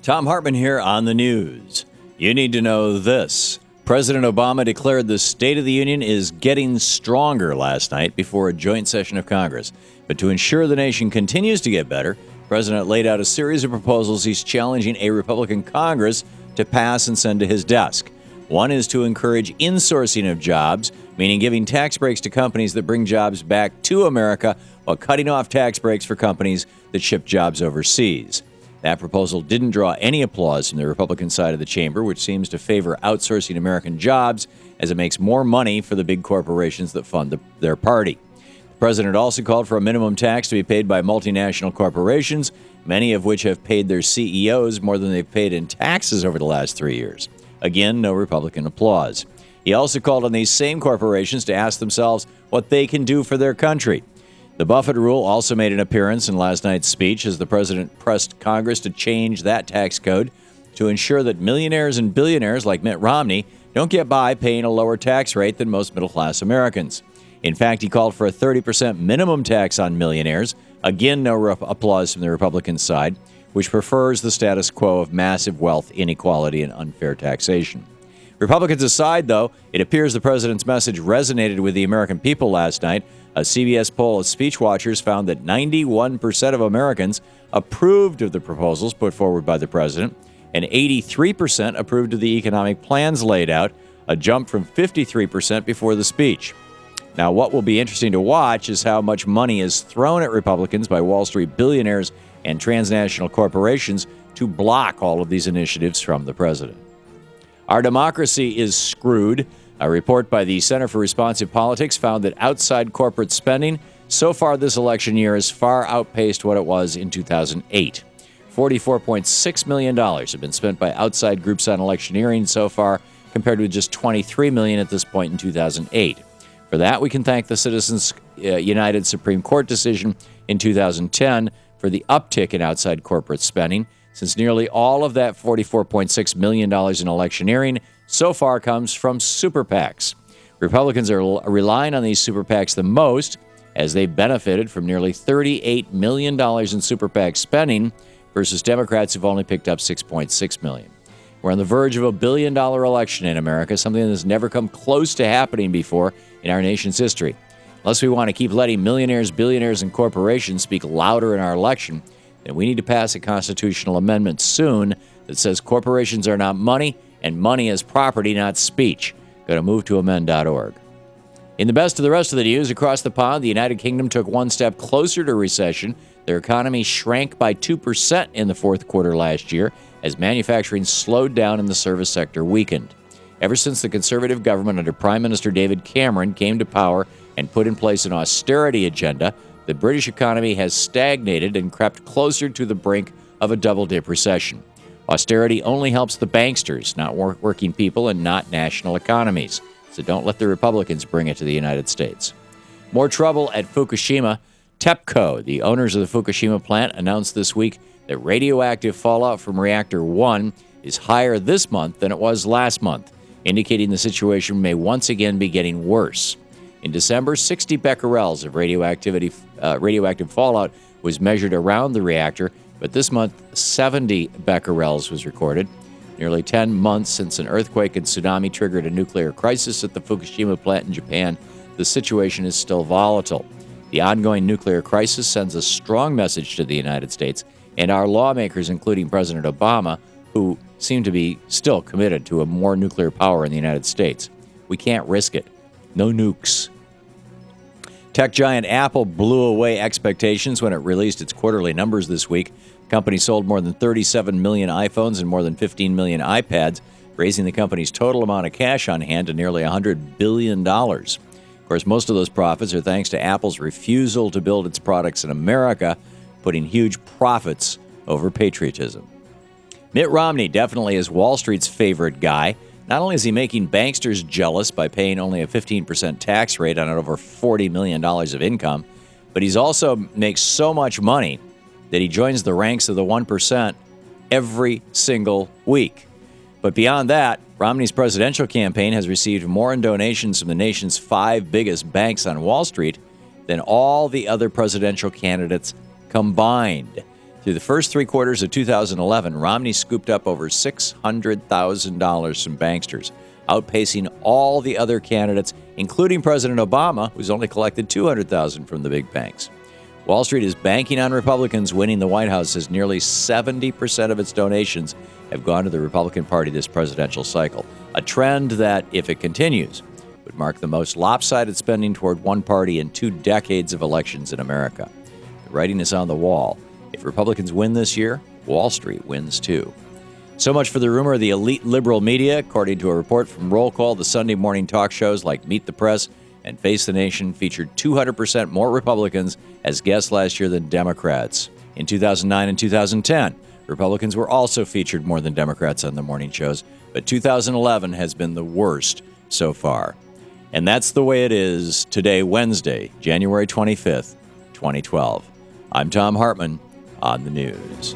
Thom Hartmann here on the news. You need to know this. President Obama declared the State of the Union is getting stronger last night before a joint session of Congress. But to ensure the nation continues to get better, the president laid out a series of proposals he's challenging a Republican Congress to pass and send to his desk. One is to encourage insourcing of jobs, meaning giving tax breaks to companies that bring jobs back to America while cutting off tax breaks for companies that ship jobs overseas. That proposal didn't draw any applause from the Republican side of the chamber, which seems to favor outsourcing American jobs as it makes more money for the big corporations that fund their party. The president also called for a minimum tax to be paid by multinational corporations, many of which have paid their CEOs more than they've paid in taxes over the last 3 years. Again, no Republican applause. He also called on these same corporations to ask themselves what they can do for their country. The Buffett rule also made an appearance in last night's speech as the president pressed Congress to change that tax code to ensure that millionaires and billionaires like Mitt Romney don't get by paying a lower tax rate than most middle-class Americans. In fact, he called for a 30% minimum tax on millionaires. Again, no applause from the Republican side, which prefers the status quo of massive wealth inequality and unfair taxation. Republicans aside, though, it appears the president's message resonated with the American people last night. A CBS poll of speech watchers found that 91% of Americans approved of the proposals put forward by the president, and 83% approved of the economic plans laid out, a jump from 53% before the speech. Now, what will be interesting to watch is how much money is thrown at Republicans by Wall Street billionaires and transnational corporations to block all of these initiatives from the president. Our democracy is screwed. A report by the Center for Responsive Politics found that outside corporate spending so far this election year has far outpaced what it was in 2008. $44.6 million have been spent by outside groups on electioneering so far, compared with just $23 million at this point in 2008. For that, we can thank the Citizens United Supreme Court decision in 2010 for the uptick in outside corporate spending, since nearly all of that $44.6 million in electioneering so far comes from super PACs. Republicans are relying on these super PACs the most, as they benefited from nearly $38 million in super PAC spending versus Democrats who've only picked up $6.6 million. We're on the verge of a billion-dollar election in America, something that's never come close to happening before in our nation's history. Unless we want to keep letting millionaires, billionaires, and corporations speak louder in our election, then we need to pass a constitutional amendment soon that says corporations are not money and money is property, not speech. Go to movetoamend.org. In the best of the rest of the news, across the pond, the United Kingdom took one step closer to recession. Their economy shrank by 2% in the fourth quarter last year as manufacturing slowed down and the service sector weakened. Ever since the Conservative government under Prime Minister David Cameron came to power and put in place an austerity agenda, the British economy has stagnated and crept closer to the brink of a double-dip recession. Austerity only helps the banksters, not working people and not national economies. So don't let the Republicans bring it to the United States. More trouble at Fukushima. TEPCO, the owners of the Fukushima plant, announced this week that radioactive fallout from Reactor 1 is higher this month than it was last month, indicating the situation may once again be getting worse. In December, 60 becquerels of radioactive fallout was measured around the reactor, but this month, 70 becquerels was recorded. Nearly 10 months since an earthquake and tsunami triggered a nuclear crisis at the Fukushima plant in Japan, the situation is still volatile. The ongoing nuclear crisis sends a strong message to the United States and our lawmakers, including President Obama, who seem to be still committed to a more nuclear power in the United States. We can't risk it. No nukes. Tech giant Apple blew away expectations when it released its quarterly numbers this week. The company sold more than 37 million iPhones and more than 15 million iPads, raising the company's total amount of cash on hand to nearly $100 billion. Of course, most of those profits are thanks to Apple's refusal to build its products in America, putting huge profits over patriotism. Mitt Romney definitely is Wall Street's favorite guy. Not only is he making banksters jealous by paying only a 15% tax rate on over $40 million of income, but he's also makes so much money that he joins the ranks of the 1% every single week. But beyond that, Romney's presidential campaign has received more in donations from the nation's 5 biggest banks on Wall Street than all the other presidential candidates combined. Through the first 3 quarters of 2011, Romney scooped up over $600,000 from banksters, outpacing all the other candidates, including President Obama, who's only collected $200,000 from the big banks. Wall Street is banking on Republicans winning the White House, as nearly 70% of its donations have gone to the Republican Party this presidential cycle, a trend that, if it continues, would mark the most lopsided spending toward one party in 2 decades of elections in America. The writing is on the wall. If Republicans win this year, Wall Street wins too. So much for the rumor of the elite liberal media. According to a report from Roll Call, the Sunday morning talk shows like Meet the Press and Face the Nation featured 200% more Republicans as guests last year than Democrats. In 2009 and 2010, Republicans were also featured more than Democrats on the morning shows, but 2011 has been the worst so far. And that's the way it is today, Wednesday, January 25th, 2012. I'm Thom Hartmann on the news.